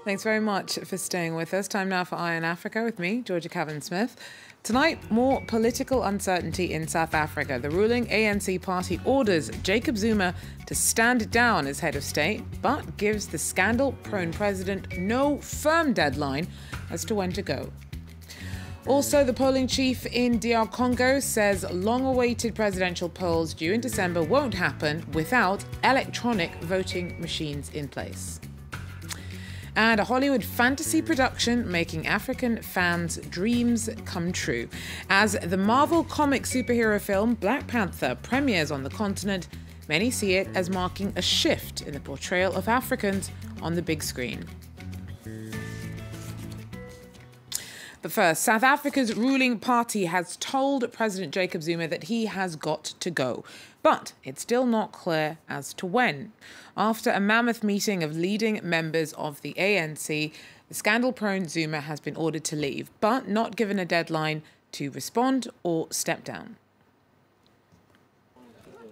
Thanks very much for staying with us. Time now for Eye on Africa with me, Georgia Cavan-Smith. Tonight, more political uncertainty in South Africa. The ruling ANC party orders Jacob Zuma to stand down as head of state, but gives the scandal-prone president no firm deadline as to when to go. Also, the polling chief in DR Congo says long-awaited presidential polls due in December won't happen without electronic voting machines in place. And a Hollywood fantasy production making African fans' dreams come true. As the Marvel comic superhero film Black Panther premieres on the continent, many see it as marking a shift in the portrayal of Africans on the big screen. But first, South Africa's ruling party has told President Jacob Zuma that he has got to go. But it's still not clear as to when. After a mammoth meeting of leading members of the ANC, the scandal-prone Zuma has been ordered to leave, but not given a deadline to respond or step down.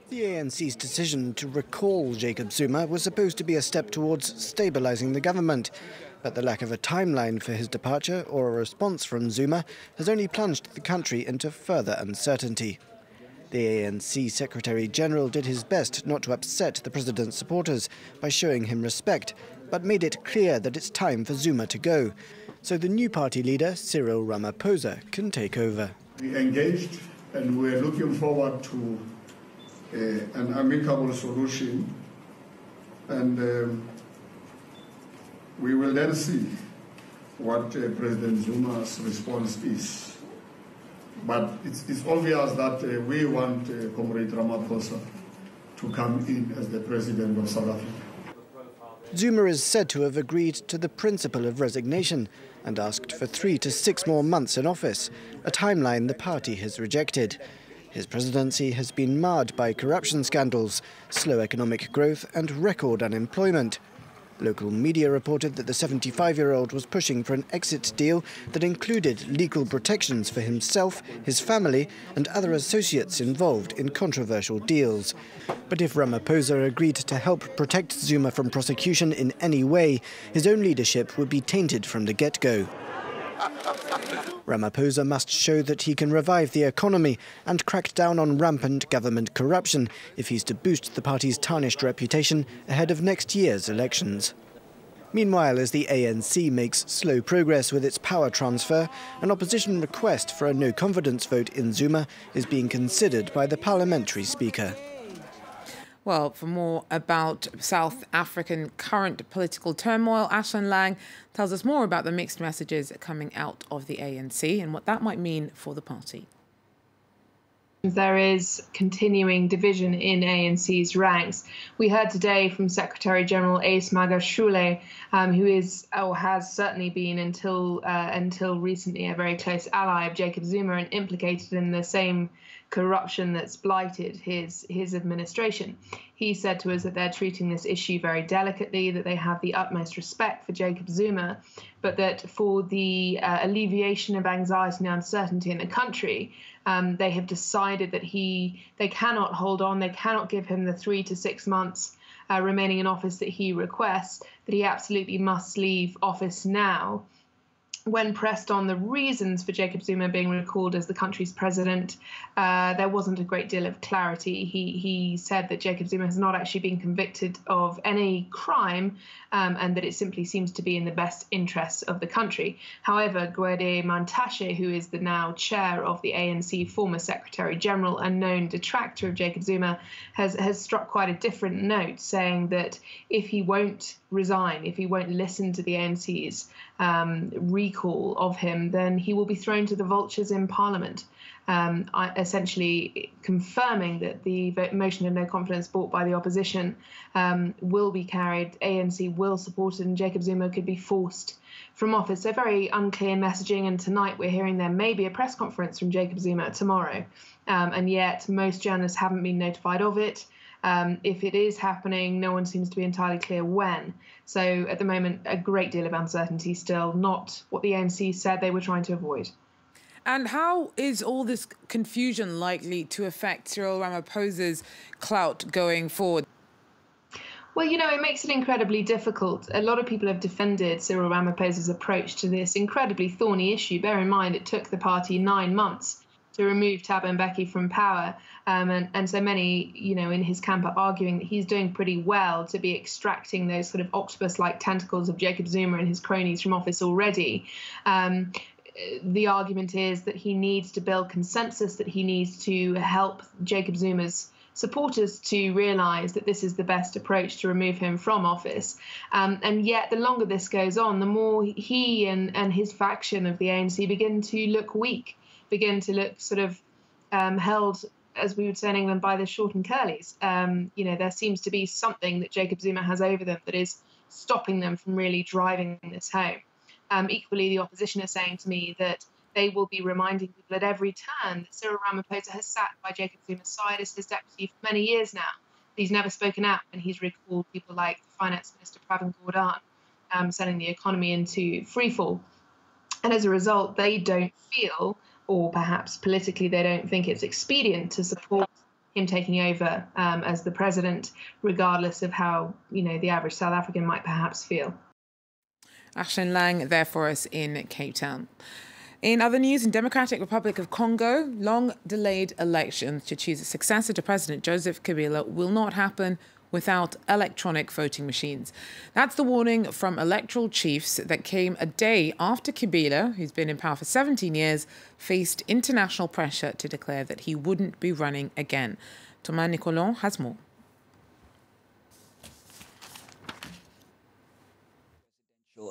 The ANC's decision to recall Jacob Zuma was supposed to be a step towards stabilising the government. But the lack of a timeline for his departure or a response from Zuma has only plunged the country into further uncertainty. The ANC Secretary-General did his best not to upset the president's supporters by showing him respect, but made it clear that it's time for Zuma to go, so the new party leader, Cyril Ramaphosa, can take over. We engaged and we're looking forward to an amicable solution, and we will then see what President Zuma's response is. But it's obvious that we want Comrade Ramaphosa to come in as the President of South Africa. Zuma is said to have agreed to the principle of resignation and asked for 3 to 6 more months in office, a timeline the party has rejected. His presidency has been marred by corruption scandals, slow economic growth and record unemployment. Local media reported that the 75-year-old was pushing for an exit deal that included legal protections for himself, his family and other associates involved in controversial deals. But if Ramaphosa agreed to help protect Zuma from prosecution in any way, his own leadership would be tainted from the get-go. Ramaphosa must show that he can revive the economy and crack down on rampant government corruption if he's to boost the party's tarnished reputation ahead of next year's elections. Meanwhile, as the ANC makes slow progress with its power transfer, an opposition request for a no-confidence vote in Zuma is being considered by the parliamentary speaker. Well, for more about South African current political turmoil, Ashlyn Lang tells us more about the mixed messages coming out of the ANC and what that might mean for the party. There is continuing division in ANC's ranks. We heard today from Secretary-General Ace Magashule, who is or has certainly been until recently a very close ally of Jacob Zuma and implicated in the same corruption that's blighted his administration. He said to us that they're treating this issue very delicately, that they have the utmost respect for Jacob Zuma, but that for the alleviation of anxiety and uncertainty in the country, they have decided that they cannot hold on, they cannot give him the 3 to 6 months remaining in office that he requests, that he absolutely must leave office now. When pressed on the reasons for Jacob Zuma being recalled as the country's president, there wasn't a great deal of clarity. He said that Jacob Zuma has not actually been convicted of any crime and that it simply seems to be in the best interests of the country. However, Gwede Mantashe, who is the now chair of the ANC, former Secretary-General and known detractor of Jacob Zuma, has struck quite a different note, saying that if he won't resign, if he won't listen to the ANC's recall of him, then he will be thrown to the vultures in Parliament, essentially confirming that the motion of no confidence brought by the opposition will be carried, ANC will support it, and Jacob Zuma could be forced from office. So very unclear messaging, and tonight we're hearing there may be a press conference from Jacob Zuma tomorrow, and yet most journalists haven't been notified of it. If it is happening, no one seems to be entirely clear when. So at the moment, a great deal of uncertainty still, not what the ANC said they were trying to avoid. And how is all this confusion likely to affect Cyril Ramaphosa's clout going forward? Well, you know, it makes it incredibly difficult. A lot of people have defended Cyril Ramaphosa's approach to this incredibly thorny issue. Bear in mind, it took the party 9 months to remove Thabo Mbeki from power. And so many, you know, in his camp are arguing that he's doing pretty well to be extracting those sort of octopus-like tentacles of Jacob Zuma and his cronies from office already. The argument is that he needs to build consensus, that he needs to help Jacob Zuma's supporters to realise that this is the best approach to remove him from office. And yet, the longer this goes on, the more he and his faction of the ANC begin to look weak, begin to look sort of held, as we would say in England, by the short and curlies. You know, there seems to be something that Jacob Zuma has over them that is stopping them from really driving this home. Equally, the opposition is saying to me that they will be reminding people at every turn that Cyril Ramaphosa has sat by Jacob Zuma's side as his deputy for many years now. He's never spoken out, and he's recalled people like the Finance Minister Pravin Gordhan, sending the economy into freefall. And as a result, they don't feel, or perhaps politically they don't think it's expedient to support him taking over as the president, regardless of how, you know, the average South African might perhaps feel. Ashlyn Lang there for us in Cape Town. In other news, in Democratic Republic of Congo, long-delayed elections to choose a successor to President Joseph Kabila will not happen without electronic voting machines. That's the warning from electoral chiefs that came a day after Kabila, who's been in power for 17 years, faced international pressure to declare that he wouldn't be running again. Thomas Nicolon has more.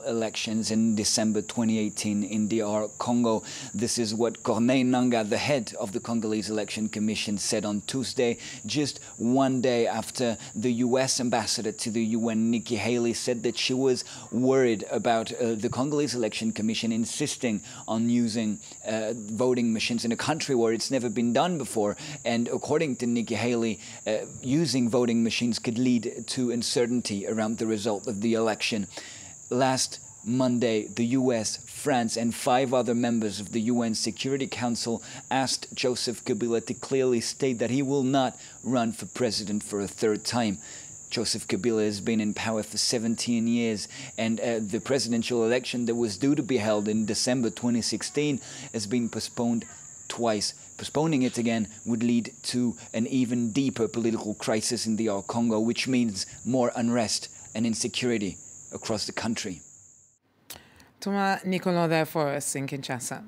Elections in December 2018 in DR Congo. This is what Corneille Nangaa, the head of the Congolese Election Commission, said on Tuesday, just one day after the US ambassador to the UN, Nikki Haley, said that she was worried about the Congolese Election Commission insisting on using voting machines in a country where it's never been done before. And according to Nikki Haley, using voting machines could lead to uncertainty around the result of the election. Last Monday, the US, France, and 5 other members of the UN Security Council asked Joseph Kabila to clearly state that he will not run for president for a 3rd time. Joseph Kabila has been in power for 17 years, and the presidential election that was due to be held in December 2016 has been postponed twice. Postponing it again would lead to an even deeper political crisis in DR Congo, which means more unrest and insecurity across the country. Thomas Nicolon there for us in Kinshasa.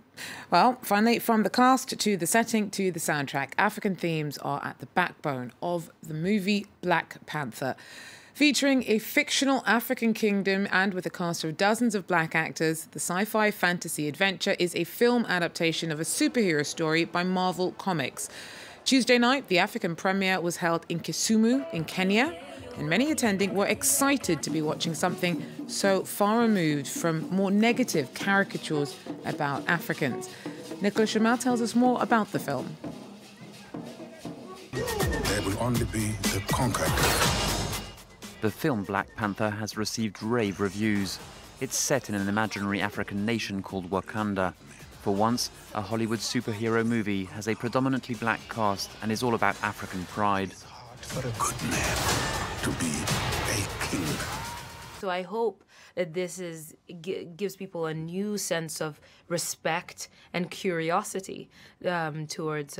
Well, finally, from the cast to the setting to the soundtrack, African themes are at the backbone of the movie Black Panther. Featuring a fictional African kingdom and with a cast of dozens of black actors, the sci-fi fantasy adventure is a film adaptation of a superhero story by Marvel Comics. Tuesday night, the African premiere was held in Kisumu in Kenya, and many attending were excited to be watching something so far removed from more negative caricatures about Africans. Nicolas Chamal tells us more about the film. There will only be the conquered. The film Black Panther has received rave reviews. It's set in an imaginary African nation called Wakanda. For once, a Hollywood superhero movie has a predominantly black cast and is all about African pride. For a good man to be a king. So I hope that this gives people a new sense of respect and curiosity towards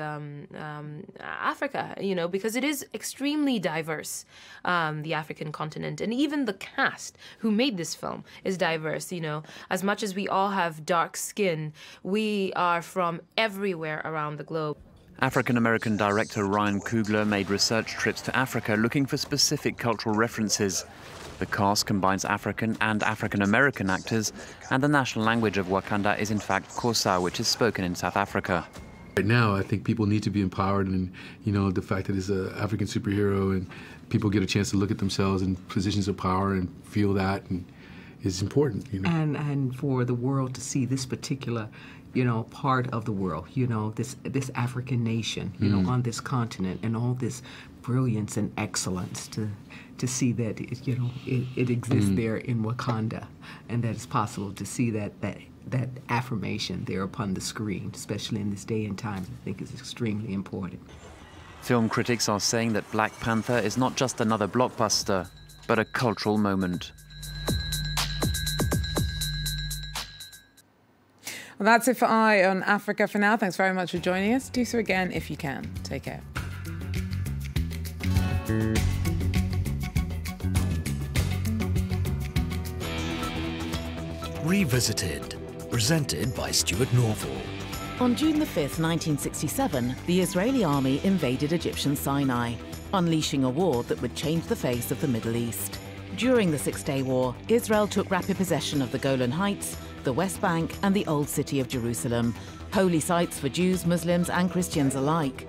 Africa, you know, because it is extremely diverse, the African continent. And even the cast who made this film is diverse, you know. As much as we all have dark skin, we are from everywhere around the globe. African-American director Ryan Coogler made research trips to Africa looking for specific cultural references. The cast combines African and African-American actors, and the national language of Wakanda is in fact Xhosa, which is spoken in South Africa. Right now, I think people need to be empowered, and you know, the fact that it's an African superhero and people get a chance to look at themselves in positions of power and feel that and is important. You know? And for the world to see this particular, you know, part of the world, you know, this African nation, you know, on this continent, and all this brilliance and excellence, to see that it exists there in Wakanda, and that it's possible to see that affirmation there upon the screen, especially in this day and time, I think is extremely important. Film critics are saying that Black Panther is not just another blockbuster. but a cultural moment. Well, that's it for Eye on Africa for now. Thanks very much for joining us. Do so again if you can. Take care. Revisited, presented by Stuart Northall. On June the 5th, 1967, the Israeli army invaded Egyptian Sinai, unleashing a war that would change the face of the Middle East. During the Six-Day War, Israel took rapid possession of the Golan Heights, the West Bank and the Old City of Jerusalem, holy sites for Jews, Muslims and Christians alike.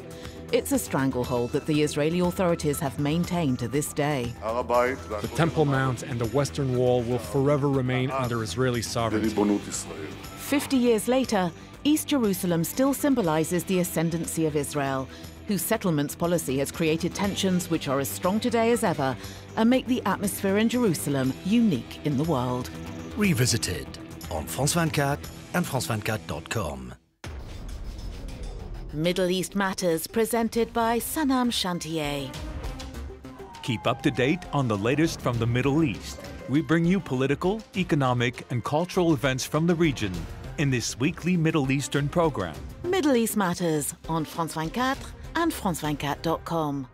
It's a stranglehold that the Israeli authorities have maintained to this day. The Temple Mount and the Western Wall will forever remain under Israeli sovereignty. 50 years later, East Jerusalem still symbolizes the ascendancy of Israel, whose settlements policy has created tensions which are as strong today as ever and make the atmosphere in Jerusalem unique in the world. Revisited on France 24 and France24.com. Middle East Matters, presented by Sanam Chantier. Keep up to date on the latest from the Middle East. We bring you political, economic, and cultural events from the region in this weekly Middle Eastern program. Middle East Matters on France 24 and France24.com.